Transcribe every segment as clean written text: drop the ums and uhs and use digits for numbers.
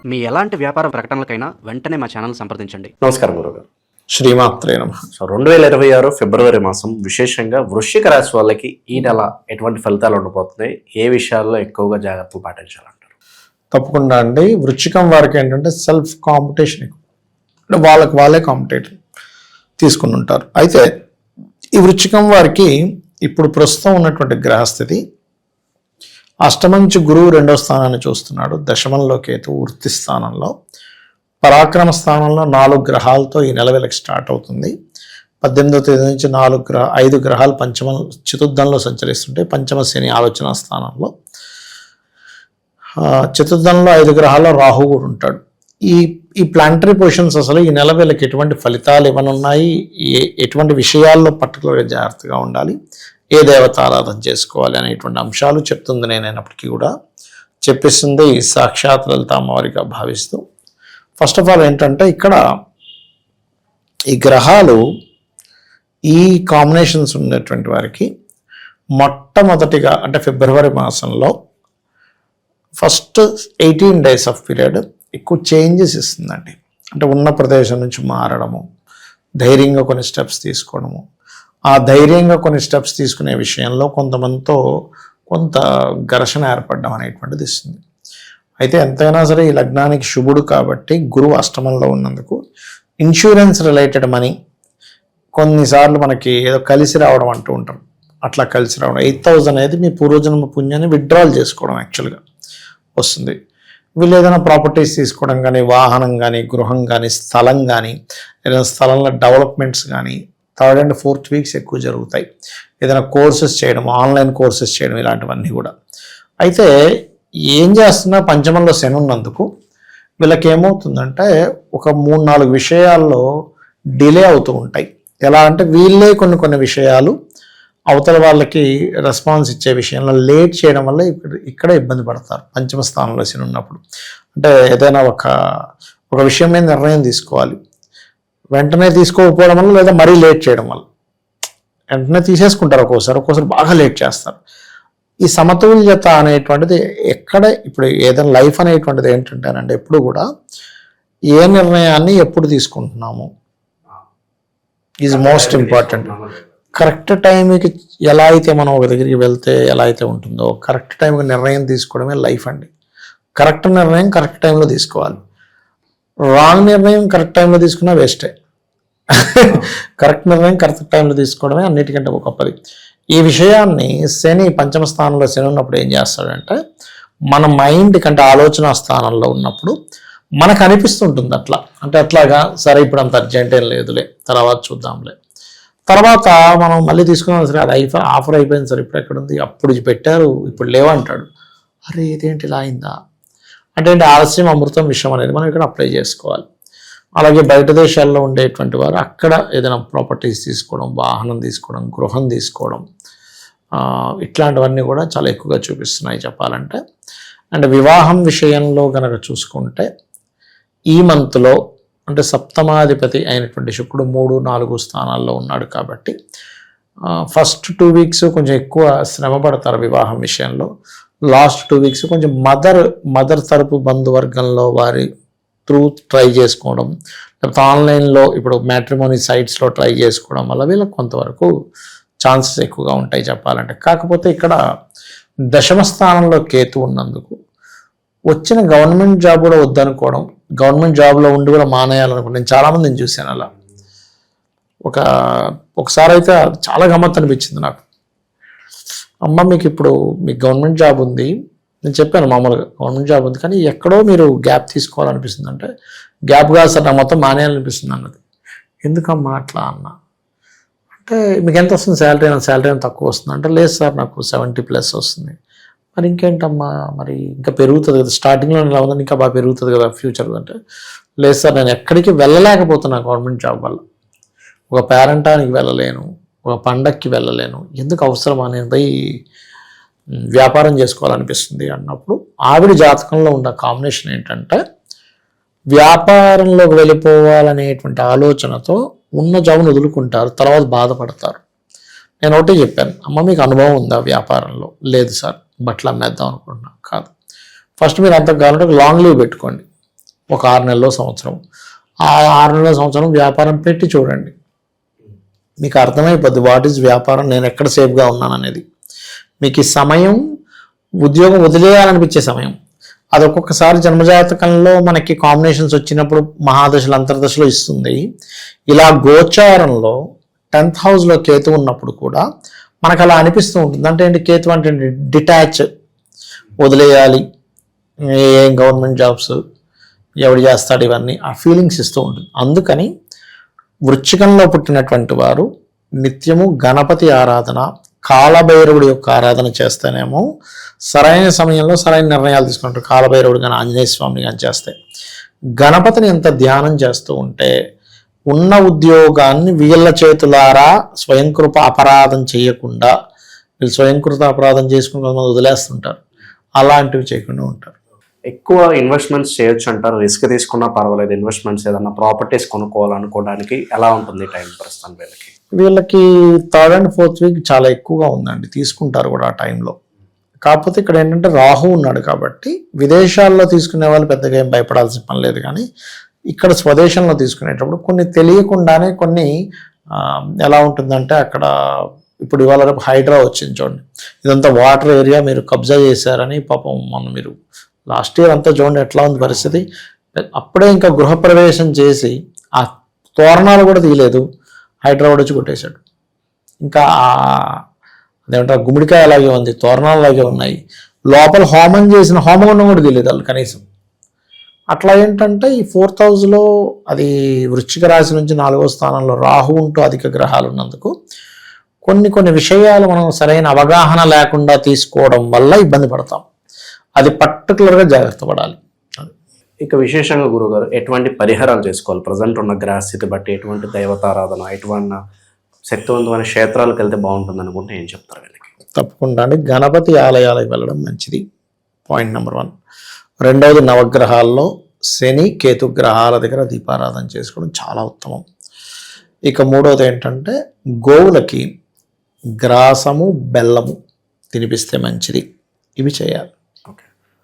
మీ ఎలాంటి వ్యాపార ప్రకటనలకైనా వెంటనే మా ఛానల్ సంప్రదించండి. నమస్కారం గురుగారు. శ్రీమాత్రే నమః. 2026 ఫిబ్రవరి మాసం విశేషంగా వృశ్చిక రాశి వాళ్ళకి ఈ నెల ఎటువంటి ఫలితాలు ఉండబోతున్నాయి, ఏ విషయాల్లో ఎక్కువగా జాగ్రత్తలు పాటించాలంటారు? తప్పకుండా అండి. వృశ్చికం వారికి ఏంటంటే సెల్ఫ్ కాంపిటీషన్ ఎక్కువ, అంటే వాళ్ళే కాంపిటేటర్ తీసుకుని ఉంటారు. అయితే ఈ వృశ్చికం వారికి ఇప్పుడు ప్రస్తుతం ఉన్నటువంటి గ్రహస్థితి, అష్టమంచి గురువు 2వ స్థానాన్ని చూస్తున్నాడు, దశమంలో కేతు వృత్తి స్థానంలో, పరాక్రమ స్థానంలో 4 గ్రహాలతో ఈ నెల వీళ్ళకి స్టార్ట్ అవుతుంది. 18వ తేదీ నుంచి 5 గ్రహాలు చతుర్థంలో సంచరిస్తుంటే, పంచమ శని ఆలోచన స్థానంలో, చతుర్థంలో 5 గ్రహాల్లో రాహు కూడా ఉంటాడు. ఈ ప్లానటరీ పొజిషన్స్ అసలు ఈ నెల వీళ్ళకి ఎటువంటి ఫలితాలు ఇవ్వనున్నాయి, ఎటువంటి విషయాల్లో పర్టికులర్గా జాగ్రత్తగా ఉండాలి, ఏ దేవత ఆరాధన చేసుకోవాలి అనేటువంటి అంశాలు చెప్తుంది. నేనైనప్పటికీ కూడా చెప్పిస్తుంది ఈ సాక్షాత్ లలిత అమ్మవారిగా భావిస్తూ, ఫస్ట్ ఆఫ్ ఆల్ ఏంటంటే ఇక్కడ ఈ గ్రహాలు ఈ కాంబినేషన్స్ ఉన్నటువంటి వారికి మొట్టమొదటిగా అంటే ఫిబ్రవరి మాసంలో ఫస్ట్ 18 days ఆఫ్ పీరియడ్ ఎక్కువ చేంజెస్ ఇస్తుందండి. అంటే ఉన్న ప్రదేశం నుంచి మారడము, ధైర్యంగా కొన్ని స్టెప్స్ తీసుకోవడము, ఆ ధైర్యంగా కొన్ని స్టెప్స్ తీసుకునే విషయంలో కొంతమందితో కొంత ఘర్షణ ఏర్పడడం అనేటువంటిది ఇస్తుంది. అయితే ఎంతైనా సరే ఈ లగ్నానికి శుభుడు కాబట్టి గురువు అష్టమంలో ఉన్నందుకు ఇన్సూరెన్స్ రిలేటెడ్ మనీ కొన్నిసార్లు మనకి ఏదో కలిసి రావడం అంటూ ఉంటాం, అట్లా కలిసి రావడం 8,000 అనేది మీ పూర్వజన్మ పుణ్యాన్ని విత్డ్రాల్ చేసుకోవడం యాక్చువల్గా వస్తుంది. వీళ్ళు ఏదైనా ప్రాపర్టీస్ తీసుకోవడం కానీ, వాహనం కానీ, గృహం కానీ, స్థలం కానీ, ఏదైనా స్థలంలో డెవలప్మెంట్స్ కానీ 3rd and 4th వీక్స్ ఎక్కువ జరుగుతాయి. ఏదైనా కోర్సెస్ చేయడం, ఆన్లైన్ కోర్సెస్ చేయడం, ఇలాంటివన్నీ కూడా. అయితే ఏం చేస్తున్నా పంచమంలో శని ఉన్నందుకు వీళ్ళకి ఏమవుతుందంటే ఒక 3-4 విషయాల్లో డిలే అవుతూ ఉంటాయి. ఎలా అంటే వీళ్ళే కొన్ని విషయాలు అవతల వాళ్ళకి రెస్పాన్స్ ఇచ్చే విషయంలో లేట్ చేయడం వల్ల ఇక్కడ ఇబ్బంది పడతారు. పంచమ స్థానంలో శని ఉన్నప్పుడు అంటే ఏదైనా ఒక విషయం మీద నిర్ణయం తీసుకోవాలి, వెంటనే తీసుకోకపోవడం వల్ల లేదా మరీ లేట్ చేయడం వల్ల వెంటనే తీసేసుకుంటారు, ఒక్కోసారి బాగా లేట్ చేస్తారు. ఈ సమతుల్యత అనేటువంటిది ఇప్పుడు ఏదైనా లైఫ్ అనేటువంటిది ఏంటంటేనంటే ఎప్పుడు కూడా ఏ నిర్ణయాన్ని ఎప్పుడు తీసుకుంటున్నాము ఈజ్ మోస్ట్ ఇంపార్టెంట్. కరెక్ట్ టైంకి ఎలా అయితే మనం ఒక దగ్గరికి వెళ్తే ఎలా అయితే ఉంటుందో కరెక్ట్ టైంకి నిర్ణయం తీసుకోవడమే లైఫ్ అండి. కరెక్ట్ నిర్ణయం కరెక్ట్ టైంలో తీసుకోవాలి, రాంగ్ నిర్ణయం కరెక్ట్ టైంలో తీసుకున్నా వేస్టే. కరెక్ట్ నిర్ణయం కరెక్ట్ టైంలో తీసుకోవడమే అన్నిటికంటే గొప్పది. ఈ విషయాన్ని శని పంచమ స్థానంలో శని ఉన్నప్పుడు ఏం చేస్తాడంటే మన మైండ్ కంటే ఆలోచన స్థానంలో ఉన్నప్పుడు మనకు అనిపిస్తుంటుంది అట్లాగా సరే ఇప్పుడు అంత అర్జెంట్ ఏం లేదులే, తర్వాత చూద్దాంలే, తర్వాత మనం మళ్ళీ తీసుకున్నాం సరే అది ఆఫర్ అయిపోయింది సార్, ఇప్పుడు ఎక్కడుంది, అప్పుడు పెట్టారు ఇప్పుడు లేవంటాడు. అరే ఇదేంటి ఇలా అయిందా అంటే ఆలస్యం అమృతం విషయం అనేది మనం ఇక్కడ అప్లై చేసుకోవాలి. అలాగే బయట దేశాల్లో ఉండేటువంటి వారు అక్కడ ఏదైనా ప్రాపర్టీస్ తీసుకోవడం, వాహనం తీసుకోవడం, గృహం తీసుకోవడం, ఇట్లాంటివన్నీ కూడా చాలా ఎక్కువగా చూపిస్తున్నాయి చెప్పాలంటే. అండ్ వివాహం విషయంలో కనుక చూసుకుంటే ఈ మంత్లో అంటే సప్తమాధిపతి అయినటువంటి శుక్రుడు 3-4 స్థానాల్లో ఉన్నాడు కాబట్టి ఫస్ట్ 2 వీక్స్ కొంచెం ఎక్కువ శ్రమ పడతారు వివాహం విషయంలో. లాస్ట్ 2 వీక్స్ కొంచెం మదర్ తరపు బంధువర్గంలో వారి త్రూ ట్రై చేసుకోవడం, లేకపోతే ఆన్లైన్లో ఇప్పుడు మ్యాట్రిమోనీ సైట్స్లో ట్రై చేసుకోవడం వల్ల వీళ్ళకి కొంతవరకు ఛాన్సెస్ ఎక్కువగా ఉంటాయి చెప్పాలంటే. కాకపోతే ఇక్కడ దశమ స్థానంలో కేతు ఉన్నందుకు వచ్చిన గవర్నమెంట్ జాబ్ కూడా వద్దనుకోవడం, గవర్నమెంట్ జాబ్లో ఉండి కూడా మానేయాలనుకోవడం నేను చాలామందిని చూశాను. అలా ఒకసారి అయితే చాలా గమ్మత్తు అనిపించింది నాకు. అమ్మ మీకు గవర్నమెంట్ జాబ్ ఉంది, నేను చెప్పాను మామూలుగా గవర్నమెంట్ జాబ్ ఉంది కానీ ఎక్కడో మీరు గ్యాప్ తీసుకోవాలనిపిస్తుంది అంటే గ్యాప్ కాదు సార్ నాకు మొత్తం మానేయాలనిపిస్తుంది అన్నది. ఎందుకమ్మా అట్లా అన్న అంటే మీకు ఎంత వస్తుంది శాలరీ తక్కువ వస్తుంది అంటే లేదు సార్ నాకు 70+ వస్తుంది. మరి ఇంకేంటమ్మా మరి ఇంకా పెరుగుతుంది కదా, స్టార్టింగ్లో ఇలా ఉందని ఇంకా బాగా పెరుగుతుంది కదా ఫ్యూచర్ అంటే లేదు సార్ నేను ఎక్కడికి వెళ్ళలేకపోతున్నా గవర్నమెంట్ జాబ్ వల్ల, ఒక పేరెంటానికి వెళ్ళలేను, ఒక పండక్కి వెళ్ళలేను, ఎందుకు అవసరమా, నేను పోయి వ్యాపారం చేసుకోవాలనిపిస్తుంది అన్నప్పుడు ఆవిడ జాతకంలో ఉన్న కాంబినేషన్ ఏంటంటే వ్యాపారంలోకి వెళ్ళిపోవాలనేటువంటి ఆలోచనతో ఉన్న జాబ్ను వదులుకుంటారు, తర్వాత బాధపడతారు. నేను ఒకటే చెప్పాను, అమ్మ మీకు అనుభవం ఉందా వ్యాపారంలో? లేదు సార్ బట్టలు అమ్మేద్దాం అనుకుంటున్నాను. కాదు, ఫస్ట్ మీరు అంత కావాలంటే లాంగ్ లీవ్ పెట్టుకోండి, ఒక 6 నెలలో సంవత్సరం. ఆ 6 నెలల సంవత్సరం వ్యాపారం పెట్టి చూడండి, మీకు అర్థమైపోద్ది వాట్ ఈజ్ వ్యాపారం, నేను ఎక్కడ సేఫ్గా ఉన్నాను అనేది. మీకు ఈ సమయం ఉద్యోగం వదిలేయాలనిపించే సమయం. అది ఒక్కొక్కసారి జన్మజాతకంలో మనకి కాంబినేషన్స్ వచ్చినప్పుడు మహాదశలు అంతర్దశలో ఇస్తుంది. ఇలా గోచారంలో 10th హౌస్లో కేతు ఉన్నప్పుడు కూడా మనకు అలా అనిపిస్తూ ఉంటుంది. అంటే ఏంటి, కేతు అంటే డిటాచ్, వదిలేయాలి, ఏం గవర్నమెంట్ జాబ్స్ ఎవడు చేస్తాడు, ఇవన్నీ ఆ ఫీలింగ్స్ ఇస్తూ ఉంటుంది. అందుకని వృశ్చికంలో పుట్టినటువంటి వారు నిత్యము గణపతి ఆరాధన, కాలభైరవుడి యొక్క ఆరాధన చేస్తేనేమో సరైన సమయంలో సరైన నిర్ణయాలు తీసుకుంటారు. కాలభైరవుడు కానీ ఆంజనేయ స్వామిని కానీ చేస్తే, గణపతిని ఎంత ధ్యానం చేస్తూ ఉంటే ఉన్న ఉద్యోగాన్ని వీళ్ళ చేతులారా స్వయంకృత అపరాధం చేయకుండా, వీళ్ళు స్వయంకృత అపరాధం చేసుకుని కొంతమంది వదిలేస్తుంటారు, అలాంటివి చేయకుండా ఉంటారు. ఎక్కువ ఇన్వెస్ట్మెంట్స్ చేయొచ్చు అంటారు, రిస్క్ తీసుకున్నా పర్వాలేదు. ఇన్వెస్ట్మెంట్స్ ఏదన్నా ప్రాపర్టీస్ కొనుక్కోవాలనుకోవడానికి ఎలా ఉంటుంది టైం ప్రస్తుతం వీళ్ళకి? వీళ్ళకి 3rd and 4th వీక్ చాలా ఎక్కువగా ఉందండి, తీసుకుంటారు కూడా ఆ టైంలో. కాకపోతే ఇక్కడ ఏంటంటే రాహు ఉన్నాడు కాబట్టి విదేశాల్లో తీసుకునే వాళ్ళు పెద్దగా ఏం భయపడాల్సిన పని లేదు. కానీ ఇక్కడ స్వదేశంలో తీసుకునేటప్పుడు కొన్ని తెలియకుండానే కొన్ని ఎలా ఉంటుందంటే, అక్కడ ఇప్పుడు ఇవాళ రేపు హైడ్రా వచ్చింది చూడండి, ఇదంతా వాటర్ ఏరియా మీరు కబ్జా చేశారని పాపం మొన్న మీరు లాస్ట్ ఇయర్ అంతా చూడండి ఎట్లా ఉంది పరిస్థితి. అప్పుడే ఇంకా గృహప్రవేశం చేసి ఆ తోరణాలు కూడా తీయలేదు, హైదరాబాద్ వచ్చి కొట్టేశాడు. ఇంకా అదేమంటారు, గుమ్మడికాయ అలాగే ఉంది, తోరణాలు అలాగే ఉన్నాయి, లోపల హోమం చేసిన హోమగుండం కూడా తెలియదు వాళ్ళు కనీసం. అట్లా ఏంటంటే ఈ 4th హౌస్లో అది వృశ్చిక రాశి నుంచి 4వ స్థానంలో రాహు ఉంటూ అధిక గ్రహాలు ఉన్నందుకు కొన్ని విషయాలు మనం సరైన అవగాహన లేకుండా తీసుకోవడం వల్ల ఇబ్బంది పడతాం. అది పర్టికులర్గా జాగ్రత్త పడాలి. ఇక విశేషంగా గురుగారు ఎటువంటి పరిహారాలు చేసుకోవాలి ప్రజెంట్ ఉన్న గ్రహస్థితి బట్టి? ఎటువంటి దైవతారాధన, ఎటువంటి శక్తివంతమైన క్షేత్రాలకు వెళ్తే బాగుంటుంది అనుకుంటే ఏం చెప్తారు వీళ్ళకి? తప్పకుండా అండి, గణపతి ఆలయాలకు వెళ్ళడం మంచిది, పాయింట్ నెంబర్ 1. రెండవది, నవగ్రహాల్లో శని కేతు గ్రహాల దగ్గర దీపారాధన చేసుకోవడం చాలా ఉత్తమం. ఇక మూడవది ఏంటంటే, గోవులకి గ్రాసము బెల్లము తినిపిస్తే మంచిది. ఇవి చేయాలి.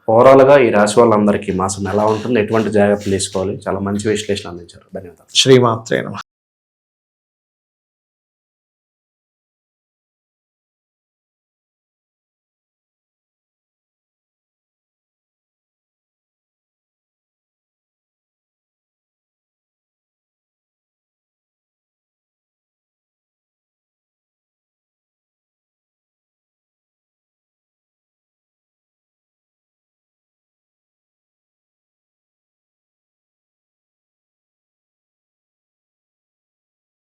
ఓవరాల్గా ఈ రాశి వాళ్ళందరికీ మాసం ఎలా ఉంటుంది, ఎటువంటి జాగ్రత్తలు తీసుకోవాలి, చాలా మంచి విశ్లేషణ అందించారు. ధన్యవాదాలు. శ్రీమాత్రే నమః.